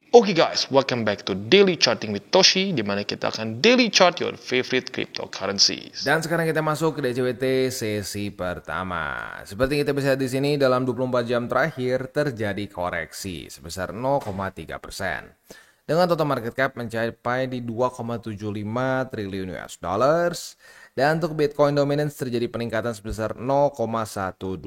Oke guys, welcome back to Daily Charting with Toshi, di mana kita akan daily chart your favorite cryptocurrencies. Dan sekarang kita masuk ke DCWT sesi pertama. Seperti kita bisa lihat di sini, dalam 24 jam terakhir terjadi koreksi sebesar 0,3%. Dengan total market cap mencapai di 2,75 triliun US dollars. Dan untuk Bitcoin dominance terjadi peningkatan sebesar 0,12%.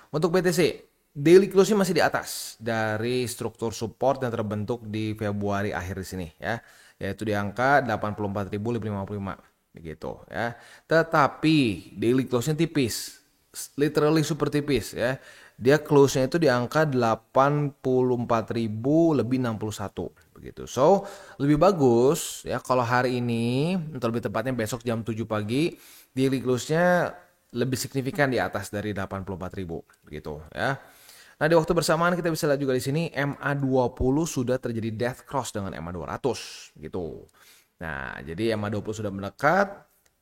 Untuk BTC, daily close masih di atas dari struktur support yang terbentuk di Februari akhir di sini ya, yaitu di angka 84.555 begitu ya. Tetapi daily close-nya tipis, literally super tipis ya. Dia close-nya itu di angka 84.000 lebih 61 begitu. So, lebih bagus ya kalau hari ini atau lebih tepatnya besok jam 7 pagi daily close-nya lebih signifikan di atas dari 84.000 begitu ya. Nah, di waktu bersamaan kita bisa lihat juga di sini MA20 sudah terjadi death cross dengan MA200 gitu. Nah, jadi MA20 sudah mendekat.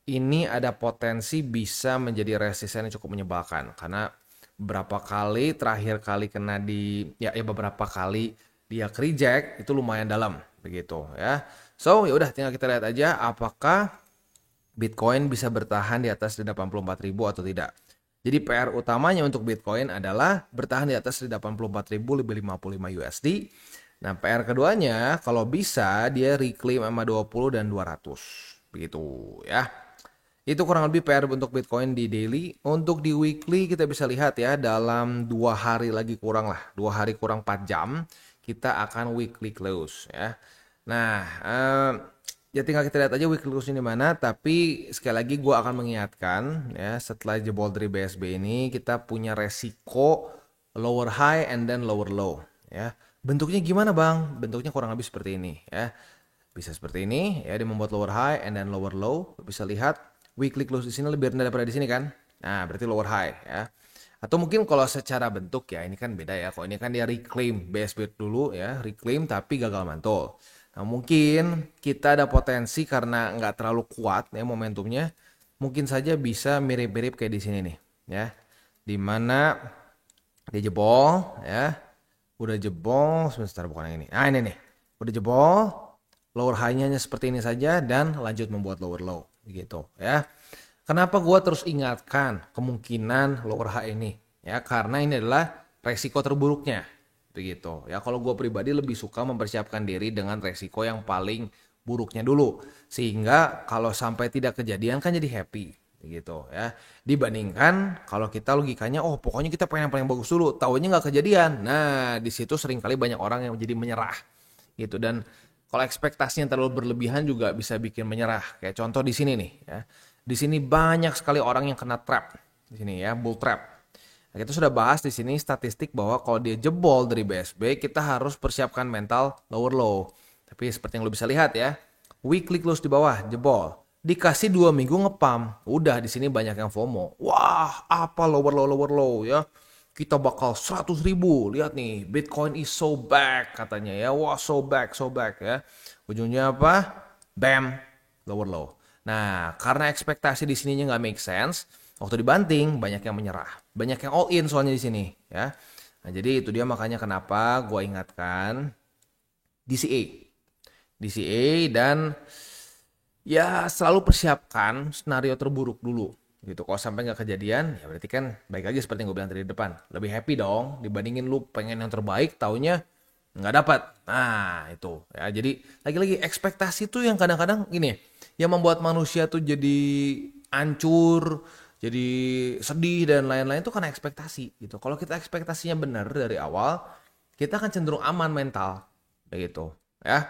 Ini ada potensi bisa menjadi resisten yang cukup menyebalkan karena beberapa kali terakhir kali kena di beberapa kali dia reject itu lumayan dalam begitu ya. So, ya udah tinggal kita lihat aja apakah Bitcoin bisa bertahan di atas 84.000 atau tidak. Jadi PR utamanya untuk Bitcoin adalah bertahan di atas 84.000 lebih 55 USD. Nah, PR keduanya kalau bisa dia reclaim MA20 dan 200. Begitu ya. Itu kurang lebih PR untuk Bitcoin di daily. Untuk di weekly kita bisa lihat ya, dalam 2 hari lagi kurang lah. 2 hari kurang 4 jam kita akan weekly close ya. Nah, ya tinggal kita lihat aja weekly close ini mana. Tapi sekali lagi gue akan mengingatkan ya, setelah jebol dari BSB ini kita punya resiko lower high and then lower low ya. Bentuknya gimana bang? Bentuknya kurang lebih seperti ini ya. Bisa seperti ini ya, dia membuat lower high and then lower low. Bisa lihat weekly close di sini lebih rendah daripada di sini kan. Nah, berarti lower high ya. Atau mungkin kalau secara bentuk ya ini kan beda ya. Kalau ini kan dia reclaim BSB dulu ya, reclaim tapi gagal mantul. Nah, mungkin kita ada potensi karena nggak terlalu kuat ya momentumnya, mungkin saja bisa mirip-mirip kayak di sini nih ya, dimana dia jebol ya, udah jebol sebentar, bukan yang ini, nah ini nih, udah jebol, lower high-nya seperti ini saja dan lanjut membuat lower low gitu ya. Kenapa gua terus ingatkan kemungkinan lower high ini ya, karena ini adalah resiko terburuknya begitu ya. Kalau gue pribadi lebih suka mempersiapkan diri dengan resiko yang paling buruknya dulu, sehingga kalau sampai tidak kejadian kan jadi happy gitu ya, dibandingkan kalau kita logikanya oh pokoknya kita pengen yang paling bagus dulu, tahunya nggak kejadian. Nah, di situ seringkali banyak orang yang jadi menyerah gitu, dan kalau ekspektasinya terlalu berlebihan juga bisa bikin menyerah. Kayak contoh di sini nih ya, di sini banyak sekali orang yang kena trap di sini ya, bull trap. Nah, kita sudah bahas di sini statistik bahwa kalau dia jebol dari BSB, kita harus persiapkan mental lower low. Tapi seperti yang lo bisa lihat ya, weekly close di bawah jebol, dikasih 2 minggu ngepam, udah di sini banyak yang FOMO. Wah, apa lower low ya? Kita bakal 100.000. Lihat nih, Bitcoin is so back katanya ya. Wah, so back ya. Ujungnya apa? Bam, lower low. Nah, karena ekspektasi di sininya nggak make sense, waktu dibanting banyak yang menyerah, banyak yang all in soalnya di sini ya. Nah, jadi itu dia makanya kenapa gue ingatkan DCA, dan ya selalu persiapkan skenario terburuk dulu gitu. Kalau sampai nggak kejadian ya berarti kan baik lagi seperti yang gue bilang tadi di depan, lebih happy dong dibandingin lu pengen yang terbaik taunya nggak dapat. Nah itu ya, jadi lagi-lagi ekspektasi tuh yang kadang-kadang gini yang membuat manusia tuh jadi hancur, jadi sedih dan lain-lain tuh karena ekspektasi gitu. Kalau kita ekspektasinya benar dari awal, kita akan cenderung aman mental begitu ya.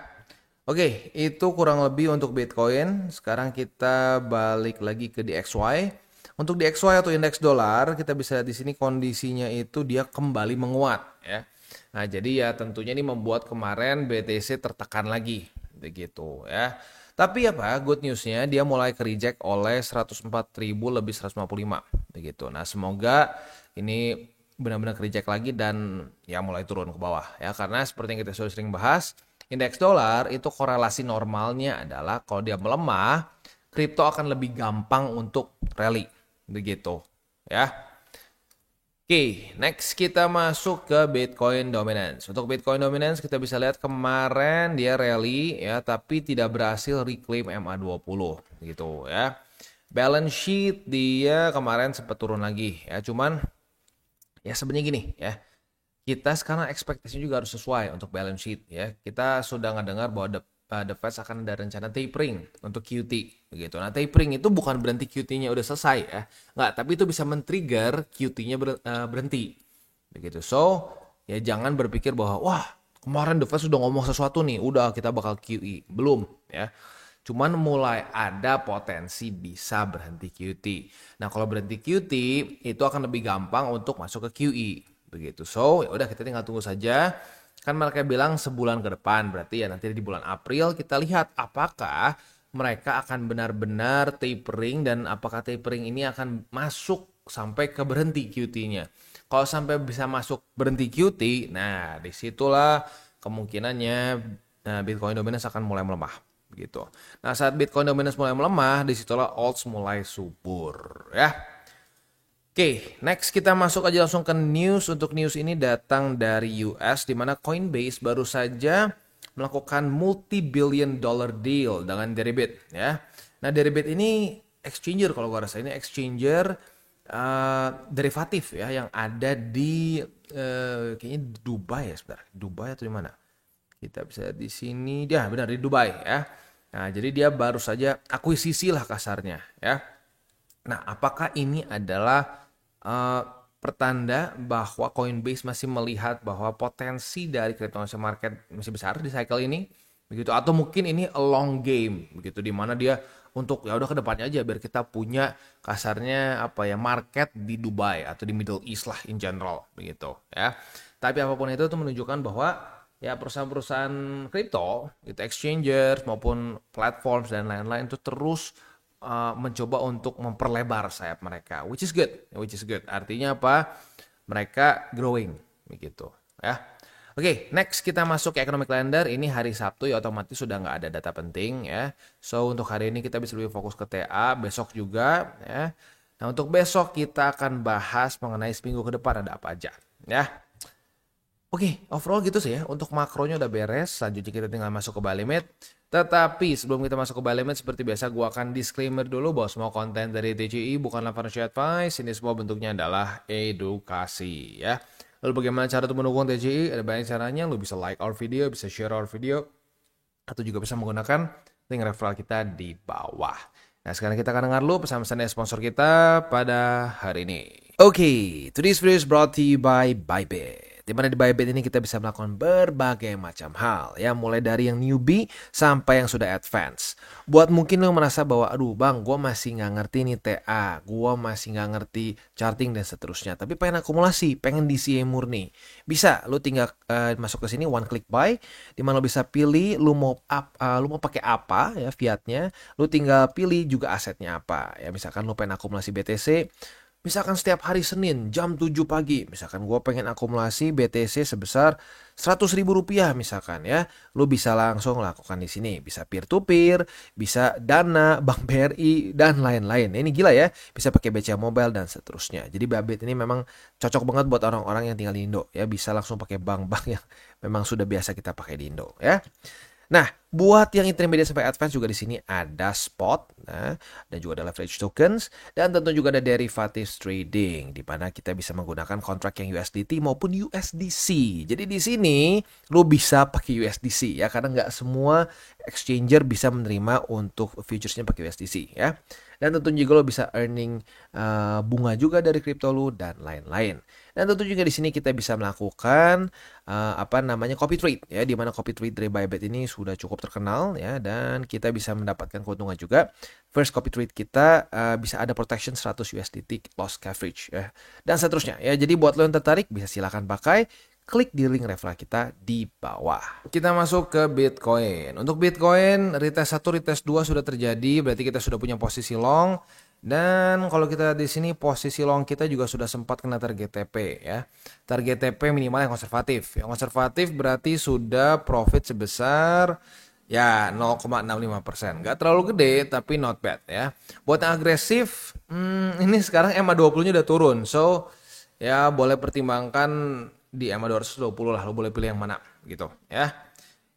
Oke, itu kurang lebih untuk Bitcoin. Sekarang kita balik lagi ke DXY. Untuk DXY atau indeks dolar, kita bisa lihat di sini kondisinya itu dia kembali menguat ya. Nah, jadi ya tentunya ini membuat kemarin BTC tertekan lagi begitu ya. Tapi apa? Good newsnya dia mulai ke reject oleh 104.000 lebih 155 begitu. Nah, semoga ini benar-benar ke reject lagi dan ya mulai turun ke bawah ya, karena seperti yang kita sudah sering bahas, indeks dolar itu korelasi normalnya adalah kalau dia melemah, kripto akan lebih gampang untuk rally begitu ya. Oke, next kita masuk ke Bitcoin Dominance. Untuk Bitcoin Dominance kita bisa lihat kemarin dia rally ya, tapi tidak berhasil reclaim MA20 gitu ya. Balance sheet dia kemarin sempat turun lagi ya, cuman ya sebenarnya gini ya. Kita sekarang ekspektasinya juga harus sesuai untuk balance sheet ya. Kita sudah ngedengar bahwa the Fed akan ada rencana tapering untuk QT begitu. Nah, tapering itu bukan berarti QT-nya udah selesai ya. Nggak, tapi itu bisa men-trigger QT-nya berhenti. Begitu. So, ya jangan berpikir bahwa wah, kemarin the Fed sudah ngomong sesuatu nih, udah kita bakal QE. Belum ya. Cuman mulai ada potensi bisa berhenti QT. Nah, kalau berhenti QT itu akan lebih gampang untuk masuk ke QE. Begitu. So, ya udah kita tinggal tunggu saja. Kan mereka bilang sebulan ke depan, berarti ya nanti di bulan April kita lihat apakah mereka akan benar-benar tapering dan apakah tapering ini akan masuk sampai ke berhenti QT-nya. Kalau sampai bisa masuk berhenti QT, nah disitulah kemungkinannya Bitcoin Dominance akan mulai melemah. Begitu. Nah, saat Bitcoin Dominance mulai melemah, disitulah alts mulai subur ya. Oke, next kita masuk aja langsung ke news. Untuk news ini datang dari US, di mana Coinbase baru saja melakukan multi-billion dollar deal dengan Deribit ya. Nah, Deribit ini exchanger, kalau gue rasa ini exchanger derivatif ya, yang ada di kayaknya di Dubai ya, sebentar. Dubai atau di mana? Kita bisa di sini, ya benar di Dubai ya. Nah, jadi dia baru saja akuisisi lah kasarnya ya. Nah, apakah ini adalah pertanda bahwa Coinbase masih melihat bahwa potensi dari cryptocurrency market masih besar di cycle ini, begitu? Atau mungkin ini a long game, begitu, di mana dia untuk ya udah kedepannya aja biar kita punya kasarnya apa ya, market di Dubai atau di Middle East lah in general, begitu ya. Tapi apapun itu menunjukkan bahwa ya perusahaan-perusahaan kripto, itu exchanges maupun platforms dan lain-lain itu terus mencoba untuk memperlebar sayap mereka, which is good. Artinya apa? Mereka growing, begitu ya. Oke, next kita masuk ke economic calendar. Ini hari Sabtu ya, otomatis sudah nggak ada data penting ya. So untuk hari ini kita bisa lebih fokus ke TA, besok juga ya. Nah, untuk besok kita akan bahas mengenai seminggu ke depan ada apa aja ya. Oke, overall gitu sih ya. Untuk makronya udah beres. Selanjutnya kita tinggal masuk ke buy limit. Tetapi sebelum kita masuk ke buy limit, seperti biasa gue akan disclaimer dulu bahwa semua konten dari TCI bukanlah financial advice. Ini semua bentuknya adalah edukasi ya. Lalu bagaimana cara untuk mendukung TCI? Ada banyak caranya. Lu bisa like our video, bisa share our video, atau juga bisa menggunakan link referral kita di bawah. Nah, sekarang kita akan dengar dulu pesan-pesan dari sponsor kita pada hari ini. Oke, today's video is brought to you by Bybit. Di mana di Bybit ini kita bisa melakukan berbagai macam hal ya, mulai dari yang newbie sampai yang sudah advance. Buat mungkin lo merasa bahwa aduh bang, gue masih nggak ngerti nih TA, gue masih nggak ngerti charting dan seterusnya, tapi pengen akumulasi, pengen DCA murni, bisa lo tinggal masuk ke sini one click buy, di mana lo bisa pilih lo mau pakai apa ya fiatnya, lo tinggal pilih juga asetnya apa ya. Misalkan lo pengen akumulasi BTC, misalkan setiap hari Senin jam 7 pagi, misalkan gue pengen akumulasi BTC sebesar 100 ribu rupiah misalkan ya, lu bisa langsung lakukan di sini. Bisa peer to peer, bisa Dana, Bank BRI dan lain-lain. Ini gila ya, bisa pakai BCA Mobile dan seterusnya. Jadi Bybit ini memang cocok banget buat orang-orang yang tinggal di Indo ya, bisa langsung pakai bank-bank yang memang sudah biasa kita pakai di Indo ya. Nah, buat yang intermediate sampai advance juga di sini ada spot, nah, dan juga ada leverage tokens, dan tentu juga ada derivatives trading, di mana kita bisa menggunakan kontrak yang USDT maupun USDC. Jadi di sini lo bisa pakai USDC ya, karena nggak semua exchanger bisa menerima untuk futuresnya pakai USDC ya. Dan tentu juga lo bisa earning bunga juga dari kripto lo dan lain-lain. Dan tentu juga di sini kita bisa melakukan copy trade ya, di mana copy trade dari Bybit ini sudah cukup terkenal ya, dan kita bisa mendapatkan keuntungan juga. First copy trade kita bisa ada protection 100 USDT loss coverage ya, dan seterusnya ya. Jadi buat lo yang tertarik bisa silakan pakai, klik di link referral kita di bawah. Kita masuk ke Bitcoin. Untuk Bitcoin, retest 1, retest 2 sudah terjadi, berarti kita sudah punya posisi long. Dan kalau kita di sini posisi long kita juga sudah sempat kena target TP ya. Target TP minimal yang konservatif. Yang konservatif berarti sudah profit sebesar ya 0,65%. Gak terlalu gede tapi not bad ya. Buat yang agresif, ini sekarang MA20-nya udah turun. So ya boleh pertimbangkan di EMA 220 lah, lo boleh pilih yang mana gitu ya.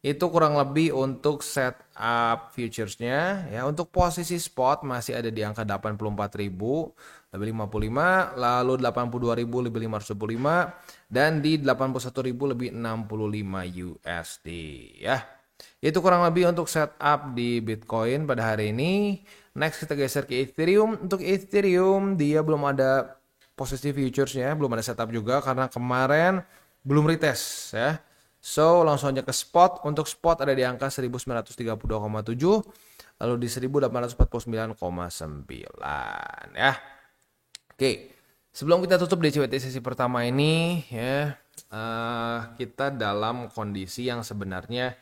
Itu kurang lebih untuk setup futuresnya ya. Untuk posisi spot masih ada di angka 84.000 lebih 55, lalu 82.000 lebih 525, dan di 81.000 lebih 65 USD ya. Itu kurang lebih untuk setup di Bitcoin pada hari ini. Next kita geser ke Ethereum. Untuk Ethereum dia belum ada posisi futuresnya, belum ada setup juga karena kemarin belum retest ya. So langsung aja ke spot. Untuk spot ada di angka 1932,7, lalu di 1849,9 ya. Oke, sebelum kita tutup DCWT sesi pertama ini ya, kita dalam kondisi yang sebenarnya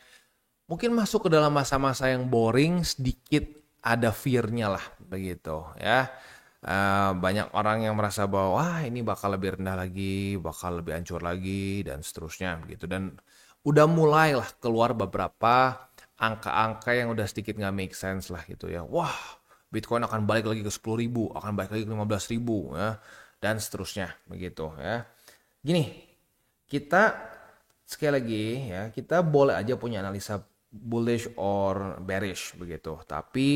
mungkin masuk ke dalam masa-masa yang boring, sedikit ada fear-nya lah begitu ya. Banyak orang yang merasa bahwa wah ini bakal lebih rendah lagi, bakal lebih hancur lagi dan seterusnya begitu. Dan udah mulailah keluar beberapa angka-angka yang udah sedikit nggak make sense lah gitu ya. Wah, Bitcoin akan balik lagi ke 10.000, akan balik lagi ke 15.000 ya, dan seterusnya begitu ya. Gini, kita sekali lagi ya, kita boleh aja punya analisa bullish or bearish begitu. Tapi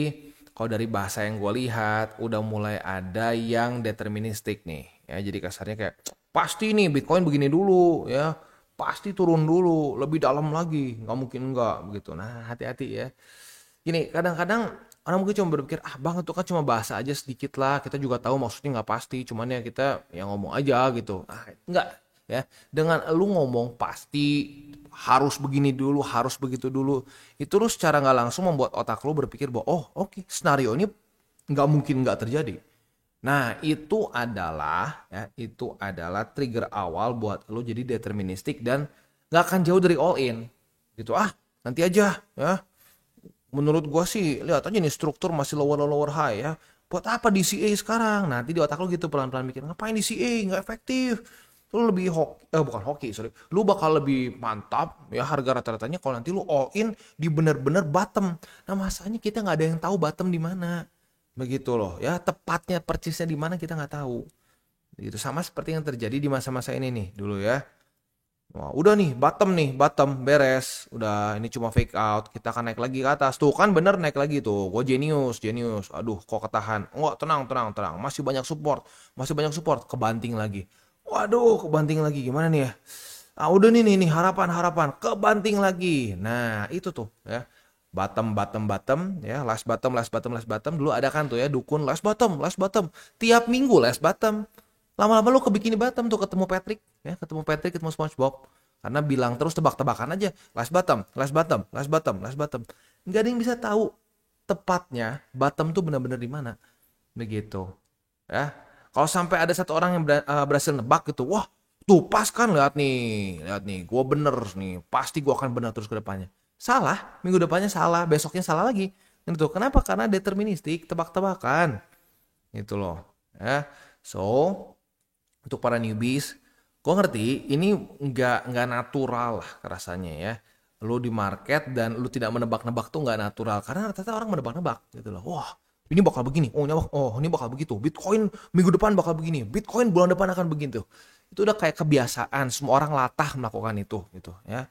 kalau dari bahasa yang gue lihat udah mulai ada yang deterministik nih ya. Jadi kasarnya kayak pasti nih Bitcoin begini dulu ya, pasti turun dulu, lebih dalam lagi, nggak mungkin enggak begitu. Nah hati-hati ya. Gini, kadang-kadang orang mungkin cuma berpikir, ah bang itu kan cuma bahasa aja sedikit lah, kita juga tahu maksudnya nggak pasti, cuman ya kita yang ngomong aja gitu. Ah, enggak ya, dengan lu ngomong pasti harus begini dulu, harus begitu dulu, itu lu secara nggak langsung membuat otak lu berpikir bahwa oh oke, skenario ini nggak mungkin nggak terjadi. Nah itu adalah trigger awal buat lu jadi deterministik dan nggak akan jauh dari all in gitu. Ah nanti aja ya, menurut gua sih lihat aja nih struktur masih lower high ya. Buat apa DCA sekarang? Nanti di otak lu gitu pelan-pelan mikir, ngapain DCA? Nggak efektif. Lu lebih bukan hoki, sorry. Lu bakal lebih mantap ya harga rata-ratanya kalau nanti lu all in di bener-bener bottom. Nah, masanya kita nggak ada yang tahu bottom di mana. Begitu loh ya, tepatnya percisnya di mana kita nggak tahu. Gitu sama seperti yang terjadi di masa-masa ini nih dulu ya. Wah, udah nih, bottom beres. Udah, ini cuma fake out. Kita akan naik lagi ke atas. Tuh kan bener naik lagi tuh. Gue genius. Aduh, kok ketahan. Enggak, tenang. Masih banyak support. Kebanting lagi. Waduh, kebanting lagi. Gimana nih ya? Ah, udah nih, harapan. Kebanting lagi. Nah, itu tuh ya. Bottom ya. Last bottom. Dulu ada kan tuh ya, dukun last bottom. Tiap minggu last bottom. Lama-lama lu kebikini Batam tuh ketemu Patrick, ketemu SpongeBob. Karena bilang terus tebak-tebakan aja, last bottom. Nggak ada yang bisa tahu tepatnya bottom tuh benar-benar di mana. Begitu. Ya. Kalau sampai ada satu orang yang berhasil nebak gitu, wah, tuh pas kan lihat nih, gue bener nih, pasti gue akan benar terus ke depannya. Salah, minggu depannya salah, besoknya salah lagi. Gitu. Kenapa? Karena deterministik, tebak-tebakan. Gitu loh. Ya. So, untuk para newbies, gue ngerti ini nggak natural lah rasanya ya. Lu di market dan lu tidak menebak-nebak tuh nggak natural karena rata-rata orang menebak-nebak gitu loh. Wah ini bakal begini, ini bakal begitu. Bitcoin minggu depan bakal begini, Bitcoin bulan depan akan begitu. Itu udah kayak kebiasaan, semua orang latah melakukan itu gitu ya.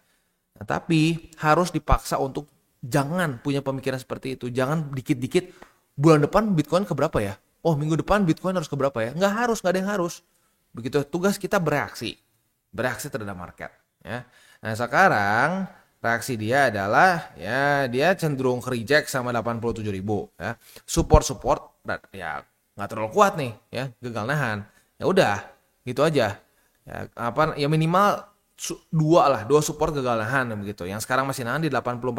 Nah, tapi harus dipaksa untuk jangan punya pemikiran seperti itu. Jangan dikit-dikit bulan depan Bitcoin ke berapa ya? Oh minggu depan Bitcoin harus ke berapa ya? Nggak ada yang harus. Begitu tugas kita bereaksi terhadap market ya. Nah sekarang reaksi dia adalah ya dia cenderung ke reject sama 87.000 ya. Support ya nggak terlalu kuat nih ya, gagal nahan. Ya udah gitu aja ya, ya minimal dua support gagal nahan begitu. Yang sekarang masih nahan di 84.000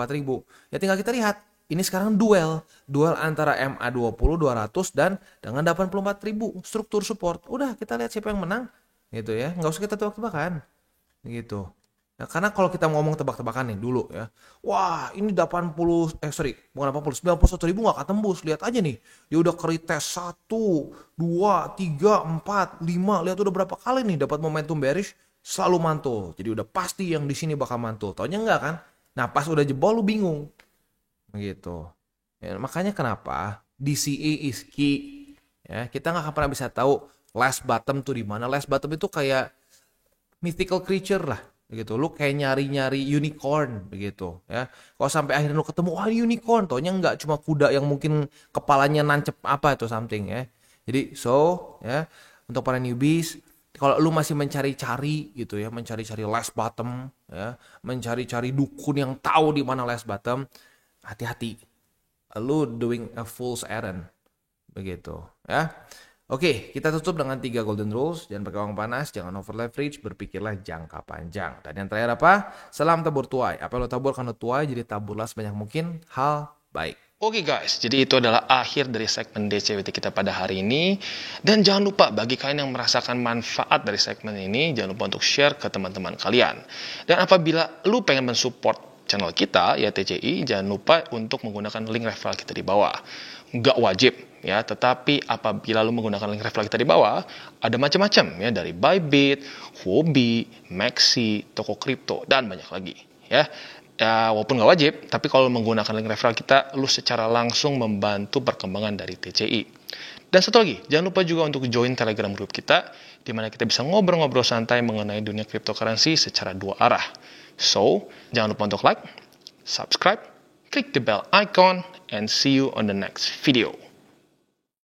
ya, tinggal kita lihat ini sekarang duel antara MA20 200 dan dengan 84.000 struktur support. Udah kita lihat siapa yang menang gitu ya. Nggak usah kita tebak-tebakan gitu. Nah, karena kalau kita ngomong tebak-tebakan nih dulu ya. Wah, ini 91.000 nggak akan tembus. Lihat aja nih. Dia udah retest 1, 2, 3, 4, 5. Lihat udah berapa kali nih dapat momentum bearish selalu mantul. Jadi udah pasti yang di sini bakal mantul. Taunya enggak kan? Nah, pas udah jebol lu bingung. Gitu ya, makanya kenapa DCA is key ya, kita nggak akan pernah bisa tahu last bottom tuh di mana. Last bottom itu kayak mythical creature lah begitu. Lu kayak nyari-nyari unicorn begitu ya. Kalau sampai akhirnya lu ketemu wah unicorn, taunya nggak cuma kuda yang mungkin kepalanya nancep apa itu something ya. Jadi ya untuk para newbies, kalau lu masih mencari-cari gitu ya, mencari-cari last bottom ya, mencari-cari dukun yang tahu di mana last bottom, hati-hati. Lu doing a fool's errand begitu ya. Oke, kita tutup dengan 3 golden rules. Jangan pakai uang panas, jangan over leverage, berpikirlah jangka panjang. Dan yang terakhir apa? Salam tabur tuai. Apa yang lo tabur kan lo tuai, jadi taburlah sebanyak mungkin hal baik. Oke guys, jadi itu adalah akhir dari segmen DCWT kita pada hari ini. Dan jangan lupa bagi kalian yang merasakan manfaat dari segmen ini, jangan lupa untuk share ke teman-teman kalian. Dan apabila lu pengen mensupport channel kita, ya TCI, jangan lupa untuk menggunakan link referral kita di bawah. Nggak wajib ya, tetapi apabila lu menggunakan link referral kita di bawah, ada macam-macam ya, dari Bybit, Huobi, Maxi, toko kripto, dan banyak lagi ya. Ya, walaupun nggak wajib, tapi kalau menggunakan link referral kita, lu secara langsung membantu perkembangan dari TCI. Dan satu lagi, jangan lupa juga untuk join Telegram group kita, di mana kita bisa ngobrol-ngobrol santai mengenai dunia cryptocurrency secara 2 arah. So, jangan lupa untuk like, subscribe, click the bell icon, and see you on the next video.